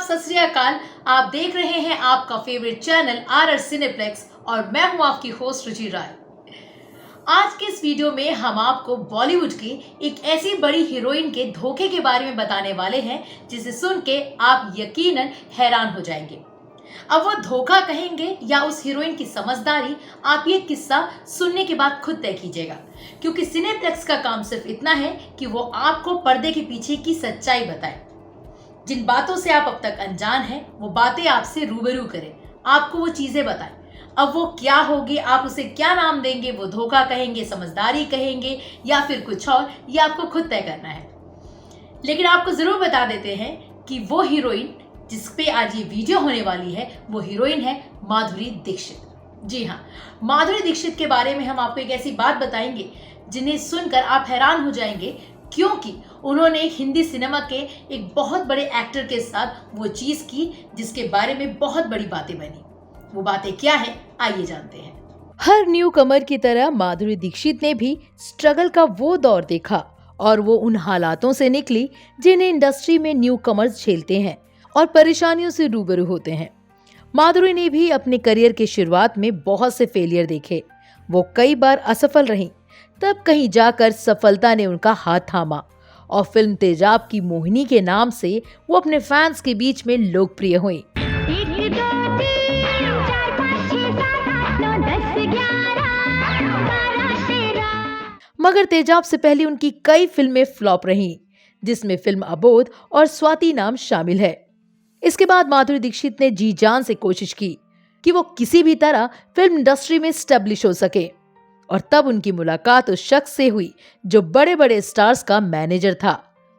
सत श्री अकाल। आप देख रहे हैं आपका फेवरेट चैनल RR सिनेप्लेक्स और मैं हूं आपकी होस्ट रुचि राय। आज के इस वीडियो में हम आपको बॉलीवुड की एक ऐसी बड़ी हीरोइन के धोखे के बारे में बताने वाले हैं जिसे सुन के आप यकीनन हैरान हो जाएंगे। अब वो धोखा कहेंगे या उस हीरोइन की समझदारी, आप ये किस्सा सुनने के बाद खुद तय कीजिएगा, क्योंकि सिनेप्लेक्स का काम सिर्फ इतना है कि वो आपको पर्दे के पीछे की सच्चाई बताए। जिन बातों से आप अब तक अनजान हैं, वो बातें आपसे रूबरू करें, आपको वो चीजें बताएं। अब वो क्या होगी, आप उसे क्या नाम देंगे, वो धोखा कहेंगे, समझदारी कहेंगे या फिर कुछ और, ये आपको खुद तय करना है। लेकिन आपको जरूर बता देते हैं कि वो हीरोइन जिस पे आज ये वीडियो होने वाली है, वो हीरोइन है माधुरी दीक्षित। जी हाँ, माधुरी दीक्षित के बारे में हम आपको एक ऐसी बात बताएंगे जिन्हें सुनकर आप हैरान हो जाएंगे, क्योंकि उन्होंने हिंदी सिनेमा के एक बहुत बड़े एक्टर के साथ वो चीज की जिसके बारे में बहुत बड़ी बातें बनी। वो बातें क्या है, आइए जानते हैं। हर न्यू कमर की तरह माधुरी दीक्षित ने भी स्ट्रगल का वो दौर देखा और वो उन हालातों से निकली जिन्हें इंडस्ट्री में न्यू कमर्स झेलते हैं और परेशानियों से रूबरू होते हैं। माधुरी ने भी अपने करियर के शुरुआत में बहुत से फेलियर देखे। वो कई बार असफल रहीं, तब कहीं जाकर सफलता ने उनका हाथ थामा और फिल्म तेजाब की मोहिनी के नाम से वो अपने फैंस के बीच में लोकप्रिय हुई। मगर तेजाब से पहले उनकी कई फिल्में फ्लॉप रहीं, जिसमें फिल्म अबोध और स्वाति नाम शामिल है। इसके बाद माधुरी दीक्षित ने जी जान से कोशिश की कि वो किसी भी तरह फिल्म इंडस्ट्री में स्टेब्लिश हो सके, और तब उनकी मुलाकात उस शख्स से हुई जो बड़े बड़े स्टार्स का मैनेजर था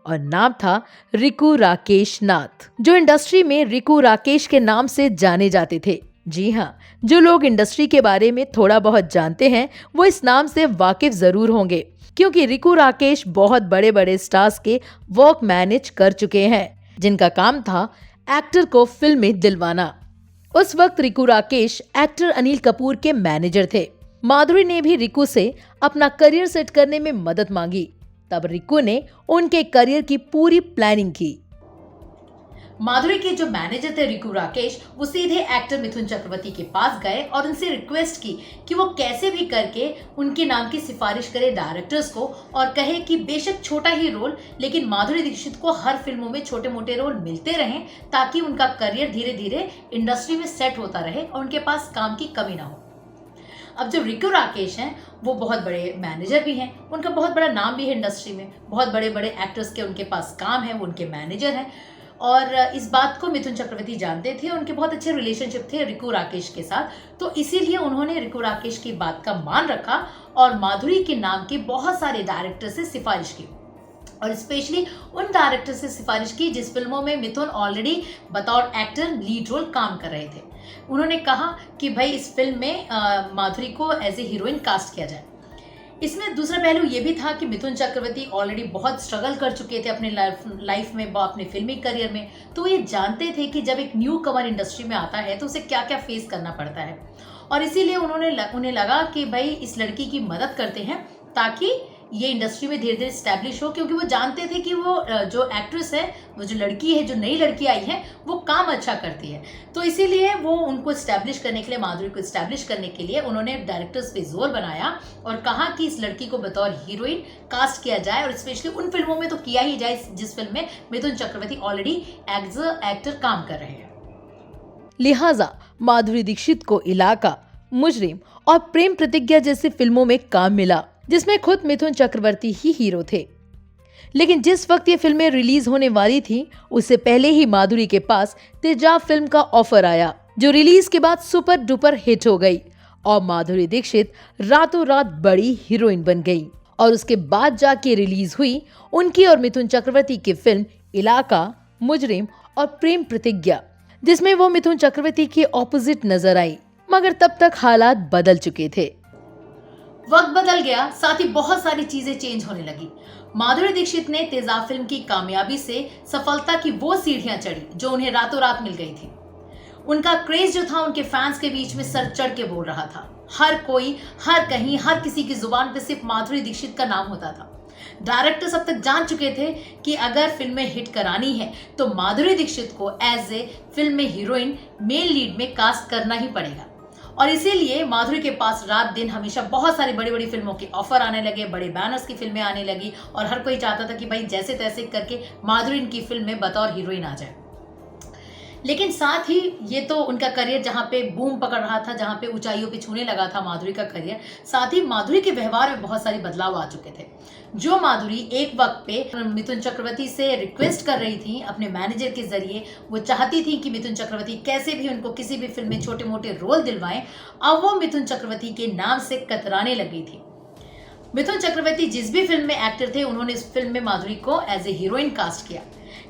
और नाम था रिकू राकेश नाथ, जो इंडस्ट्री में रिकू राकेश के नाम से जाने जाते थे। जी हाँ, जो लोग इंडस्ट्री के बारे में थोड़ा बहुत जानते हैं वो इस नाम से वाकिफ जरूर होंगे, क्योंकि रिकू राकेश बहुत बड़े बड़े स्टार्स के वर्क मैनेज कर चुके हैं, जिनका काम था एक्टर को फिल्म में दिलवाना। उस वक्त रिकू राकेश एक्टर अनिल कपूर के मैनेजर थे। माधुरी ने भी रिकू से अपना करियर सेट करने में मदद मांगी। तब रिकू ने उनके करियर की पूरी प्लानिंग की। माधुरी के जो मैनेजर थे रिकू राकेश, वो सीधे एक्टर मिथुन चक्रवर्ती के पास गए और उनसे रिक्वेस्ट की कि वो कैसे भी करके उनके नाम की सिफारिश करे डायरेक्टर्स को और कहे कि बेशक छोटा ही रोल, लेकिन माधुरी दीक्षित को हर फिल्मों में छोटे मोटे रोल मिलते रहें, ताकि उनका करियर धीरे धीरे इंडस्ट्री में सेट होता रहे और उनके पास काम की कमी ना हो। अब जो रिकू राकेश हैं, वो बहुत बड़े मैनेजर भी हैं, उनका बहुत बड़ा नाम भी है इंडस्ट्री में, बहुत बड़े बड़े एक्टर्स के उनके पास काम है, वो उनके मैनेजर हैं। और इस बात को मिथुन चक्रवर्ती जानते थे, उनके बहुत अच्छे रिलेशनशिप थे रिकू राकेश के साथ, तो इसीलिए उन्होंने रिकू राकेश की बात का मान रखा और माधुरी के नाम के बहुत सारे डायरेक्टर से सिफारिश की, और स्पेशली उन डायरेक्टर से सिफारिश की जिस फिल्मों में मिथुन ऑलरेडी बतौर एक्टर लीड रोल काम कर रहे थे। उन्होंने कहा कि भाई इस फिल्म में माधुरी को एज ए हीरोइन कास्ट किया जाए। इसमें दूसरा पहलू ये भी था कि मिथुन चक्रवर्ती ऑलरेडी बहुत स्ट्रगल कर चुके थे अपने लाइफ में, अपने फिल्मी करियर में, तो ये जानते थे कि जब एक न्यू कमर इंडस्ट्री में आता है तो उसे क्या क्या फेस करना पड़ता है, और इसीलिए उन्हें लगा कि भाई इस लड़की की मदद करते हैं ताकि ये इंडस्ट्री में धीरे धीरे स्टैब्लिश हो, क्योंकि वो जानते थे कि वो जो एक्ट्रेस है, वो जो लड़की है, जो नई लड़की आई है, वो काम अच्छा करती है। तो इसीलिए वो उनको स्टैब्लिश करने के लिए, माधुरी को स्टैब्लिश करने के लिए उन्होंने डायरेक्टर्स पे जोर बनाया और कहा कि इस लड़की को बतौर हीरोइन कास्ट किया जाए, और स्पेशली उन फिल्मों में तो किया ही जाए जिस फिल्म में Mithun Chakraborty already as actor काम कर रहे हैं। लिहाजा माधुरी दीक्षित को इलाका, मुजरिम और प्रेम प्रतिज्ञा जैसी फिल्मों में काम मिला, जिसमें खुद मिथुन चक्रवर्ती ही हीरो थे। लेकिन जिस वक्त ये फिल्में रिलीज होने वाली थी, उससे पहले ही माधुरी के पास तेजाब फिल्म का ऑफर आया, जो रिलीज के बाद सुपर डुपर हिट हो गई और माधुरी दीक्षित रातों रात बड़ी हीरोइन बन गई। और उसके बाद जाके रिलीज हुई उनकी और मिथुन चक्रवर्ती की फिल्म इलाका, मुजरिम और प्रेम प्रतिज्ञा, जिसमें वो मिथुन चक्रवर्ती के ऑपोजिट नजर आई। मगर तब तक हालात बदल चुके थे। वक्त बदल गया, साथ ही बहुत सारी चीजें चेंज होने लगी। माधुरी दीक्षित ने तेजाब फिल्म की कामयाबी से सफलता की वो सीढ़ियां चढ़ी जो उन्हें रातों रात मिल गई थी। उनका क्रेज जो था उनके फैंस के बीच में सर चढ़ के बोल रहा था। हर कोई, हर कहीं, हर किसी की जुबान पे सिर्फ माधुरी दीक्षित का नाम होता था। डायरेक्टर्स अब तक जान चुके थे कि अगर फिल्म में हिट करानी है तो माधुरी दीक्षित को एज ए फिल्म में हीरोइन मेन लीड में कास्ट करना ही पड़ेगा। और इसीलिए माधुरी के पास रात दिन हमेशा बहुत सारी बड़ी बड़ी फिल्मों के ऑफर आने लगे, बड़े बैनर्स की फिल्में आने लगी और हर कोई चाहता था कि भाई जैसे तैसे करके माधुरी इनकी फिल्म में बतौर हीरोइन आ जाए। लेकिन साथ ही ये तो उनका करियर जहाँ पे बूम पकड़ रहा था, जहाँ पे ऊंचाइयों पे छूने लगा था माधुरी का करियर, साथ ही माधुरी के व्यवहार में बहुत सारे बदलाव आ चुके थे। जो माधुरी एक वक्त पे मिथुन चक्रवर्ती से रिक्वेस्ट कर रही थी अपने मैनेजर के जरिए, वो चाहती थी कि मिथुन चक्रवर्ती कैसे भी उनको किसी भी फिल्म में छोटे मोटे रोल दिलवाएं, अब वो मिथुन चक्रवर्ती के नाम से कतराने लग गई थी। मिथुन चक्रवर्ती जिस भी फिल्म में एक्टर थे, उन्होंने इस फिल्म में माधुरी को एज ए हीरोइन कास्ट किया।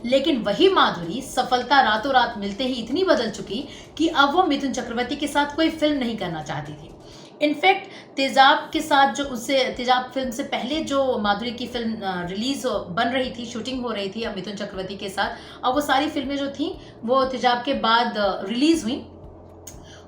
लेकिन वही माधुरी सफलता रातों रात मिलते ही इतनी बदल चुकी कि अब वो मिथुन चक्रवर्ती के साथ कोई फिल्म नहीं करना चाहती थी। इनफैक्ट तेजाब के साथ जो उससे तेजाब फिल्म से पहले जो माधुरी की फिल्म रिलीज बन रही थी, शूटिंग हो रही थी अब मिथुन चक्रवर्ती के साथ, अब वो सारी फिल्में जो थी वो तेजाब के बाद रिलीज हुई।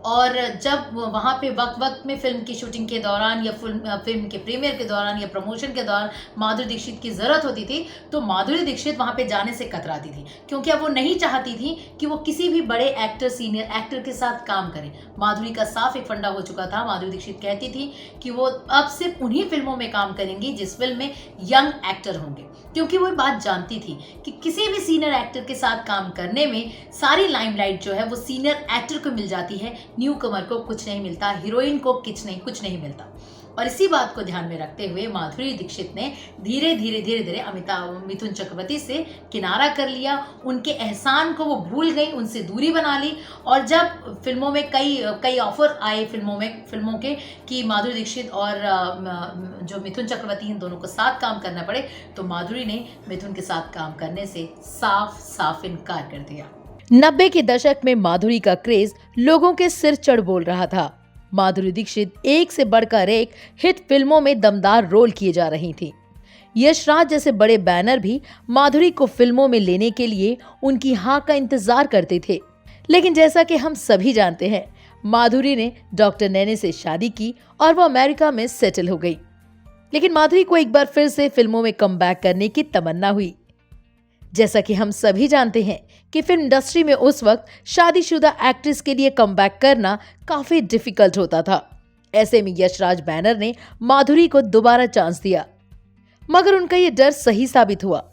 और जब वहाँ पे वक्त में फिल्म की शूटिंग के दौरान या फिल्म के प्रीमियर के दौरान या प्रमोशन के दौरान माधुरी दीक्षित की ज़रूरत होती थी तो माधुरी दीक्षित वहाँ पे जाने से कतराती थी, क्योंकि अब वो नहीं चाहती थी कि वो किसी भी बड़े एक्टर, सीनियर एक्टर के साथ काम करें। माधुरी का साफ एक फंडा हो चुका था। माधुरी दीक्षित कहती थी कि वो अब सिर्फ उन्हीं फिल्मों में काम करेंगी जिस फिल्म में यंग एक्टर होंगे, क्योंकि वो बात जानती थी कि किसी भी सीनियर एक्टर के साथ काम करने में सारी लाइमलाइट जो है वो सीनियर एक्टर को मिल जाती है, न्यू कमर को कुछ नहीं मिलता, हीरोइन को कुछ नहीं मिलता। और इसी बात को ध्यान में रखते हुए माधुरी दीक्षित ने धीरे धीरे मिथुन चक्रवर्ती से किनारा कर लिया, उनके एहसान को वो भूल गई, उनसे दूरी बना ली। और जब फिल्मों में कई ऑफर आए फिल्मों के कि माधुरी दीक्षित और जो मिथुन चक्रवर्ती इन दोनों को साथ काम करना पड़े, तो माधुरी ने मिथुन के साथ काम करने से साफ इनकार कर दिया। 90 के दशक में माधुरी का क्रेज लोगों के सिर चढ़ बोल रहा था। माधुरी दीक्षित एक से बढ़कर एक हिट फिल्मों में दमदार रोल किए जा रही थी। यश राज जैसे बड़े बैनर भी माधुरी को फिल्मों में लेने के लिए उनकी हाँ का इंतजार करते थे। लेकिन जैसा कि हम सभी जानते हैं, माधुरी ने डॉक्टर नैने से शादी की और वो अमेरिका में सेटल हो गई। लेकिन माधुरी को एक बार फिर से फिल्मों में कमबैक करने की तमन्ना हुई। जैसा कि हम सभी जानते हैं कि फिल्म इंडस्ट्री में उस वक्त शादीशुदा एक्ट्रेस के लिए कमबैक करना काफी डिफिकल्ट होता था। ऐसे में यशराज बैनर ने माधुरी को दोबारा चांस दिया, मगर उनका ये डर सही साबित हुआ।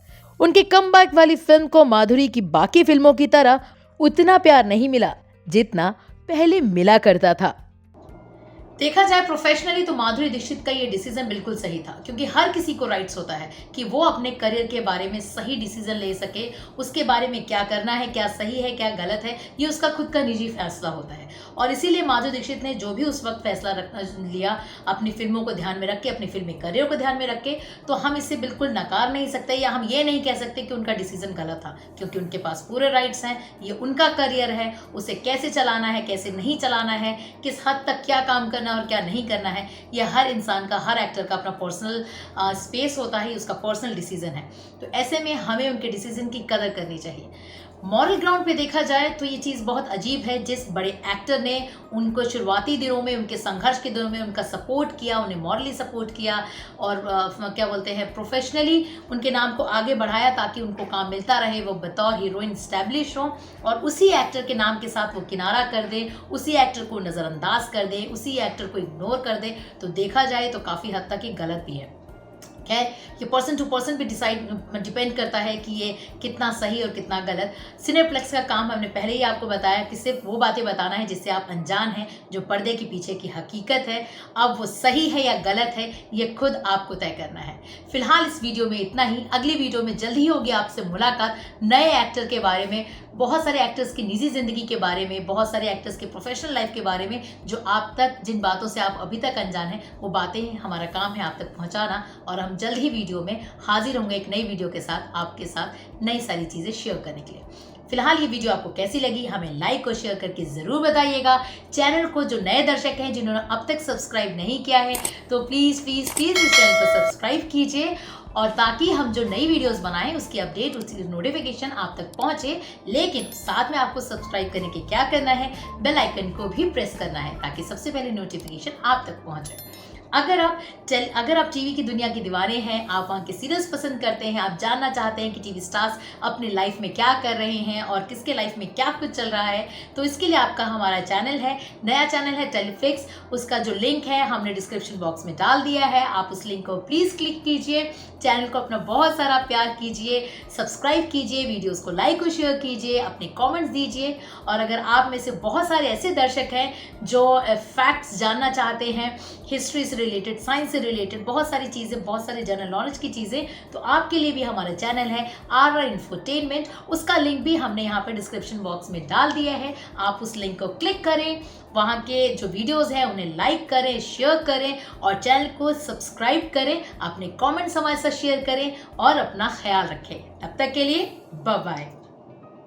उनके कमबैक वाली फिल्म को माधुरी की बाकी फिल्मों की तरह उतना प्यार नहीं मिला जितना पहले मिला करता था। देखा जाए प्रोफेशनली तो माधुरी दीक्षित का ये डिसीजन बिल्कुल सही था, क्योंकि हर किसी को राइट्स होता है कि वो अपने करियर के बारे में सही डिसीजन ले सके, उसके बारे में क्या करना है, क्या सही है, क्या गलत है, ये उसका खुद का निजी फैसला होता है। और इसीलिए माधुरी दीक्षित ने जो भी उस वक्त फैसला लिया अपनी फिल्मों को ध्यान में रख के, अपनी फिल्मी करियर को ध्यान में रख के, तो हम इसे बिल्कुल नकार नहीं सकते या हम ये नहीं कह सकते कि उनका डिसीजन गलत था, क्योंकि उनके पास पूरे राइट्स हैं। ये उनका करियर है, उसे कैसे चलाना है, कैसे नहीं चलाना है, किस हद तक क्या काम करना और क्या नहीं करना है, यह हर इंसान का, हर एक्टर का अपना पर्सनल स्पेस होता है, उसका पर्सनल डिसीजन है। तो ऐसे में हमें उनके डिसीजन की कदर करनी चाहिए। मॉरल ग्राउंड पे देखा जाए तो ये चीज़ बहुत अजीब है, जिस बड़े एक्टर ने उनको शुरुआती दिनों में, उनके संघर्ष के दिनों में उनका सपोर्ट किया, उन्हें मॉरली सपोर्ट किया और क्या बोलते हैं प्रोफेशनली उनके नाम को आगे बढ़ाया ताकि उनको काम मिलता रहे, वो बतौर हीरोइन स्टैब्लिश हो, और उसी एक्टर के नाम के साथ वो किनारा कर दे, उसी एक्टर को नज़रअंदाज कर दे, उसी एक्टर को इग्नोर कर दे, तो देखा जाए तो काफ़ी हद तक ये गलत भी है। खैर, ये पर्सन टू पर्सन पे डिपेंड करता है कि ये कितना सही और कितना गलत। सिनेप्लेक्स का काम हमने पहले ही आपको बताया कि सिर्फ वो बातें बताना है जिससे आप अनजान हैं, जो पर्दे के पीछे की हकीकत है। अब वो सही है या गलत है, ये खुद आपको तय करना है। फिलहाल इस वीडियो में इतना ही। अगली वीडियो में जल्द ही होगी आपसे मुलाकात नए एक्टर के बारे में, बहुत सारे एक्टर्स की निजी ज़िंदगी के बारे में, बहुत सारे एक्टर्स के प्रोफेशनल लाइफ के बारे में, जो आप तक, जिन बातों से आप अभी तक अनजान हैं, वो बातें हमारा काम है आप तक पहुंचाना। और हम जल्द ही वीडियो में हाजिर होंगे एक नई वीडियो के साथ, आपके साथ नई सारी चीज़ें शेयर करने के लिए। फिलहाल ये वीडियो आपको कैसी लगी हमें लाइक और शेयर करके ज़रूर बताइएगा। चैनल को जो नए दर्शक हैं जिन्होंने अब तक सब्सक्राइब नहीं किया है तो प्लीज़ इस चैनल को सब्सक्राइब कीजिए, और ताकि हम जो नई वीडियोस बनाएं उसकी अपडेट, उसकी नोटिफिकेशन आप तक पहुंचे। लेकिन साथ में आपको सब्सक्राइब करने के क्या करना है, बेल आइकन को भी प्रेस करना है ताकि सबसे पहले नोटिफिकेशन आप तक पहुंचे। अगर आप टीवी की दुनिया के दीवाने हैं, आप वहाँ के सीरियल्स पसंद करते हैं, आप जानना चाहते हैं कि टीवी स्टार्स अपनी लाइफ में क्या कर रहे हैं और किसके लाइफ में क्या कुछ चल रहा है, तो इसके लिए आपका हमारा चैनल है, नया चैनल है टेलीफ्लिक्स। उसका जो लिंक है हमने डिस्क्रिप्शन बॉक्स में डाल दिया है। आप उस लिंक को प्लीज़ क्लिक कीजिए, चैनल को अपना बहुत सारा प्यार कीजिए, सब्सक्राइब कीजिए, वीडियोस को लाइक और शेयर कीजिए, अपने कमेंट्स दीजिए। और अगर आप में से बहुत सारे ऐसे दर्शक हैं जो फैक्ट्स जानना चाहते हैं, हिस्ट्री से रिलेटेड, साइंस से रिलेटेड, बहुत सारी चीज़ें, बहुत सारे जनरल नॉलेज की चीज़ें, तो आपके लिए भी हमारा चैनल है RR इंफोटेनमेंट। उसका लिंक भी हमने यहाँ पे डिस्क्रिप्शन बॉक्स में डाल दिया है। आप उस लिंक को क्लिक करें, वहाँ के जो वीडियोस हैं उन्हें लाइक करें, शेयर करें और चैनल को सब्सक्राइब करें, अपने कमेंट्स हमारे साथ शेयर करें और अपना ख्याल रखें। तब तक के लिए बाय बाय।